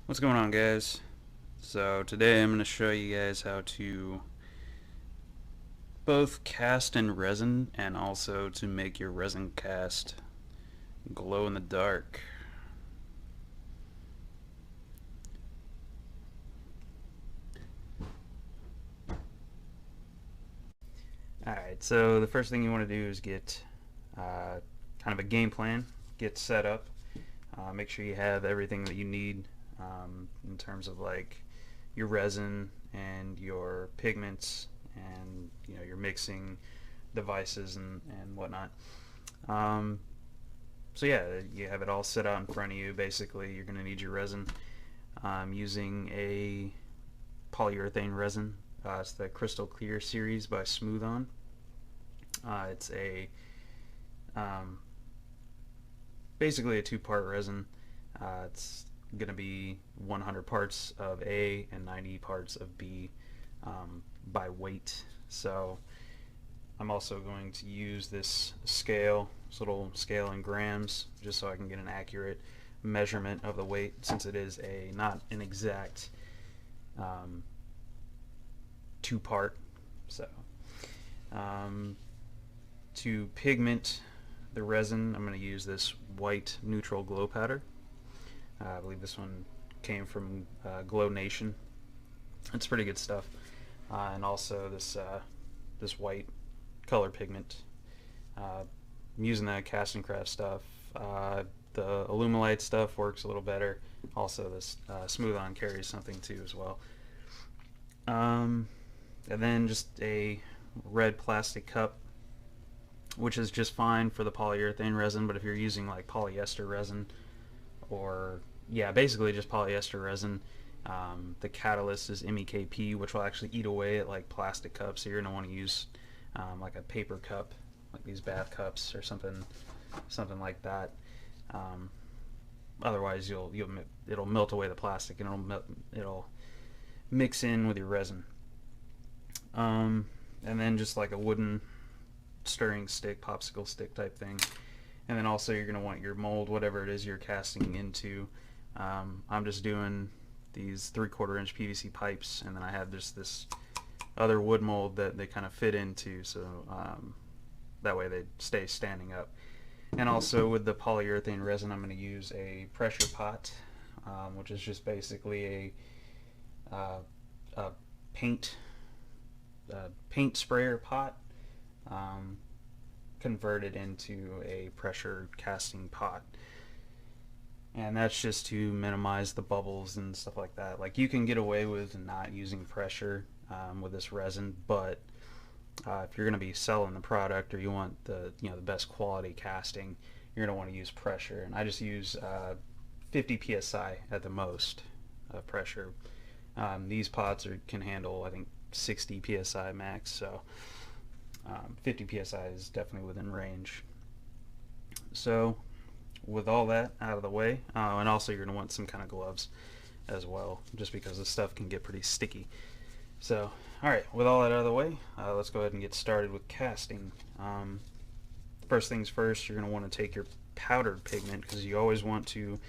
What's going on, guys? So today I'm going to show you guys how to both cast in resin and also to make your resin cast glow in the dark. Alright, so the first thing you want to do is get kind of a game plan, get set up, make sure you have everything that you need in terms of like your resin and your pigments and your mixing devices and whatnot. Um, so yeah, you have it all set out in front of you. Basically, you're going to need your resin. I'm using a polyurethane resin. It's the Crystal Clear series by Smooth On. It's a basically a two-part resin. It's going to be 100 parts of A and 90 parts of B by weight. So I'm also going to use this scale, this little scale in grams, just so I can get an accurate measurement of the weight, since it is not an exact two-part. So to pigment the resin, I'm going to use this white neutral glow powder. I believe this one came from Glow Nation. It's pretty good stuff. And also this white color pigment. I'm using the cast and craft stuff. The Alumilite stuff works a little better. Also, this Smooth On carries something too as well. And then just a red plastic cup, which is just fine for the polyurethane resin, but if you're using like polyester resin or basically just polyester resin, the catalyst is MEKP, which will actually eat away at like plastic cups, so you're going to want to use like a paper cup, like these bath cups or something like that. Otherwise it'll melt away the plastic and it'll mix in with your resin. And then just like a wooden stirring stick, popsicle stick type thing. And then also you're going to want your mold, whatever it is you're casting into. I'm just doing these 3/4 inch PVC pipes, and then I have just this other wood mold that they kind of fit into, so that way they stay standing up. And also with the polyurethane resin, I'm going to use a pressure pot, which is just basically a paint sprayer pot converted into a pressure casting pot. And that's just to minimize the bubbles and stuff like that. Like, you can get away with not using pressure with this resin, but if you're going to be selling the product or you want the best quality casting, you're going to want to use pressure. And I just use 50 psi at the most pressure. These pots can handle, I think, 60 psi max, so 50 psi is definitely within range. So with all that out of the way, and also you're going to want some kind of gloves as well, just because this stuff can get pretty sticky. So alright, with all that out of the way, let's go ahead and get started with casting. First things first, you're going to want to take your powdered pigment, because you always want to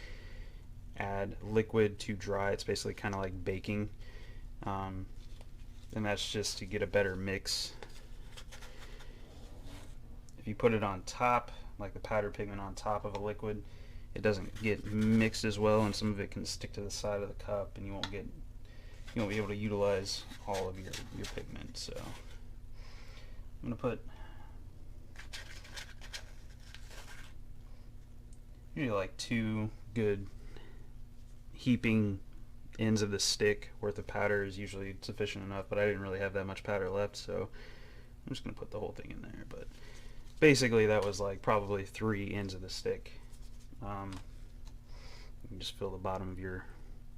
add liquid to dry. It's basically kind of like baking, and that's just to get a better mix. If you put it on top, like the powdered pigment on top of a liquid, it doesn't get mixed as well, and some of it can stick to the side of the cup, and you won't be able to utilize all of your pigment. So I'm going to put maybe like 2 good heaping ends of the stick worth of powder is usually sufficient enough, but I didn't really have that much powder left, so I'm just going to put the whole thing in there. But basically that was like probably 3 ends of the stick. You can just fill the bottom of your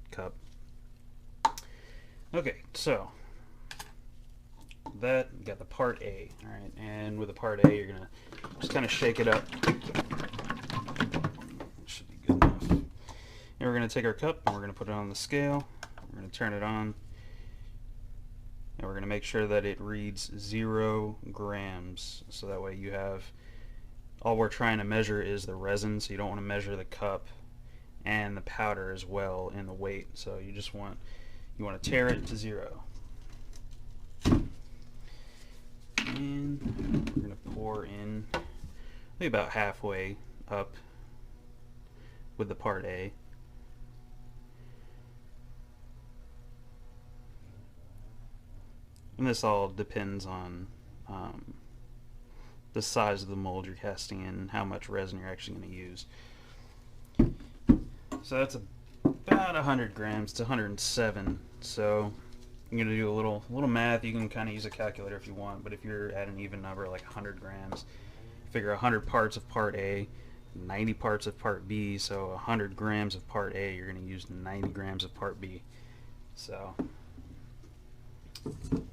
cup. Okay, so that, you got the part A. Alright, and with the part A, you're going to just kind of shake it up. Should be good enough. And we're going to take our cup and we're going to put it on the scale. We're going to turn it on. And we're going to make sure that it reads 0 grams. So that way all we're trying to measure is the resin, so you don't want to measure the cup. and the powder as well in the weight. So you want to tear it to 0. And we're going to pour in maybe about halfway up with the part A. And this all depends on the size of the mold you're casting in and how much resin you're actually going to use. So that's about 100 grams to 107. So I'm going to do a little math. You can kind of use a calculator if you want, but if you're at an even number like 100 grams, figure 100 parts of part A, 90 parts of part B, so 100 grams of part A, you're going to use 90 grams of part B. So do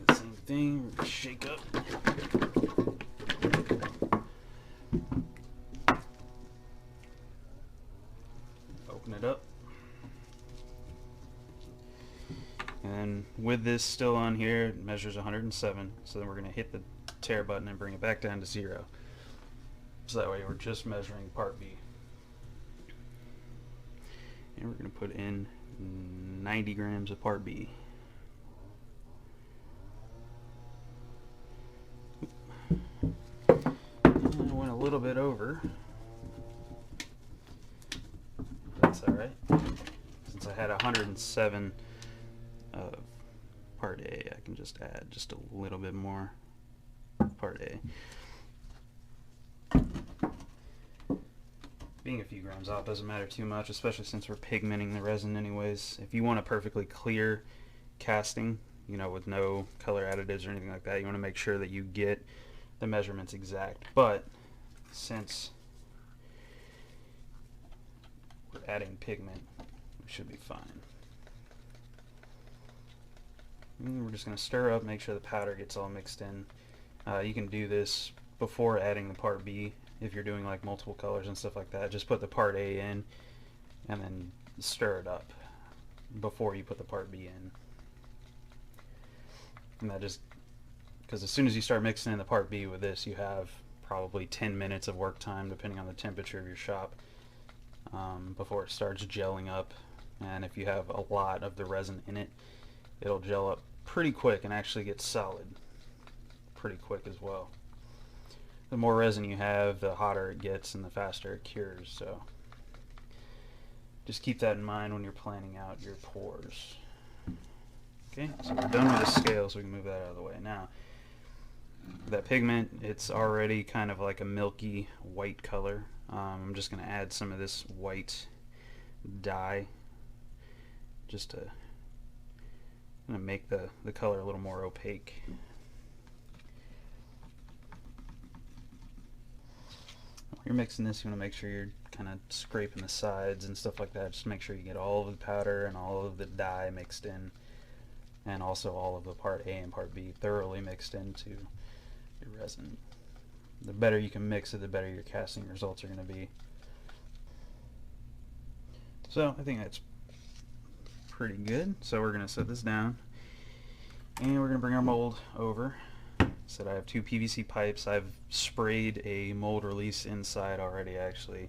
the same thing. We're going to shake up. Open it up. And with this still on here, it measures 107. So then we're going to hit the tear button and bring it back down to 0. So that way we're just measuring part B. And we're going to put in 90 grams of part B. And I went a little bit over. That's alright. Since I had 107 of part A, I can just add just a little bit more part A. Being a few grams off doesn't matter too much, especially since we're pigmenting the resin anyways. If you want a perfectly clear casting, you know, with no color additives or anything like that, you want to make sure that you get the measurements exact. But since we're adding pigment, we should be fine. And we're just going to stir up, make sure the powder gets all mixed in. You can do this before adding the part B if you're doing like multiple colors and stuff like that. Just put the part A in and then stir it up before you put the part B in. And that just, because as soon as you start mixing in the part B with this, you have probably 10 minutes of work time depending on the temperature of your shop before it starts gelling up. And if you have a lot of the resin in it, it'll gel up pretty quick and actually get solid pretty quick as well. The more resin you have, the hotter it gets and the faster it cures. So just keep that in mind when you're planning out your pours. Okay, so we're done with the scale, so we can move that out of the way. Now, that pigment, it's already kind of like a milky white color. I'm just going to add some of this white dye just to make the color a little more opaque. When you're mixing this, you want to make sure you're kind of scraping the sides and stuff like that. Just make sure you get all of the powder and all of the dye mixed in, and also all of the part A and part B thoroughly mixed into your resin. The better you can mix it, the better your casting results are going to be. So I think that's pretty good. So we're going to set this down and we're going to bring our mold over. So I have 2 PVC pipes. I've sprayed a mold release inside already actually.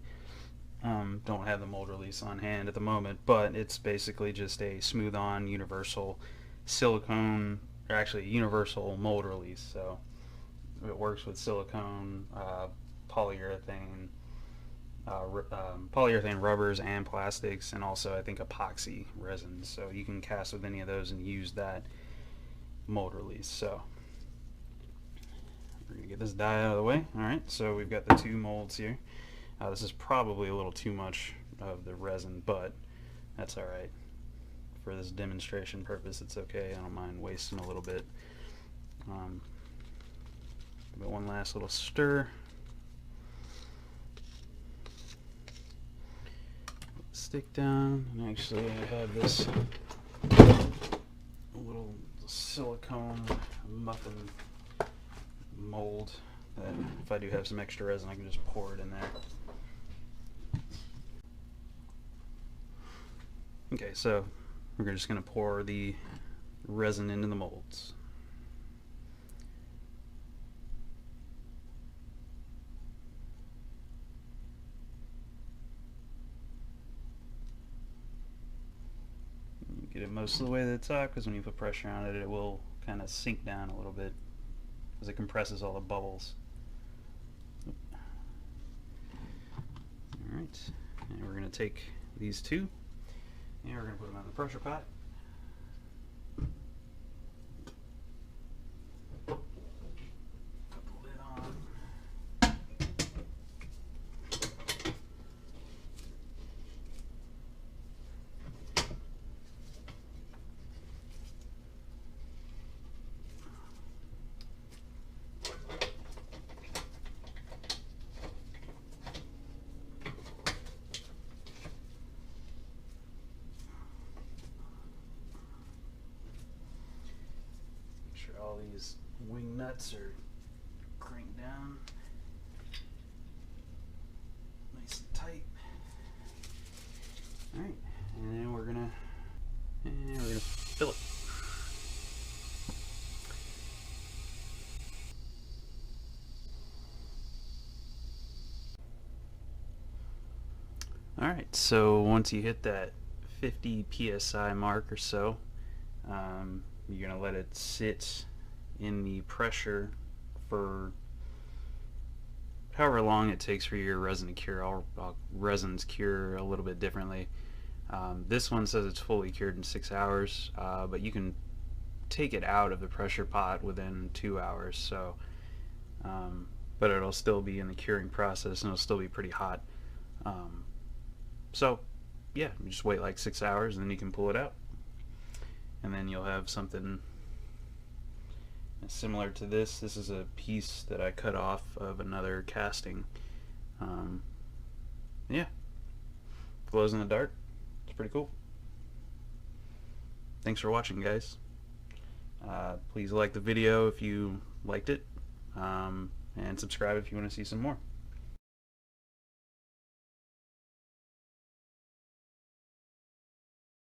Don't have the mold release on hand at the moment, but it's basically just a smooth on universal silicone, or actually universal mold release. So it works with silicone, polyurethane, polyurethane rubbers and plastics, and also I think epoxy resins. So you can cast with any of those and use that mold release. So we're going to get this dye out of the way. Alright, so we've got the 2 molds here. This is probably a little too much of the resin, but that's alright. For this demonstration purpose, it's okay. I don't mind wasting a little bit. Give it one last little stir. Stick down, and actually I have this little silicone muffin mold that if I do have some extra resin, I can just pour it in there. Okay, so we're just going to pour the resin into the molds. get it most of the way to the top, because when you put pressure on it, it will kind of sink down a little bit as it compresses all the bubbles. Alright, and we're going to take these two and we're going to put them in the pressure pot. Put the lid on. All these wing nuts are cranked down nice and tight. All right, and then we're gonna fill it. All right, so once you hit that 50 psi mark or so, you're gonna let it sit in the pressure for however long it takes for your resin to cure. All resins cure a little bit differently. This one says it's fully cured in 6 hours, but you can take it out of the pressure pot within 2 hours. So, but it'll still be in the curing process and it'll still be pretty hot. So, yeah, you just wait like 6 hours and then you can pull it out, and then you'll have something similar to this. This is a piece that I cut off of another casting. Yeah, glows in the dark. It's pretty cool. Thanks for watching, guys. Please like the video if you liked it, and subscribe if you want to see some more.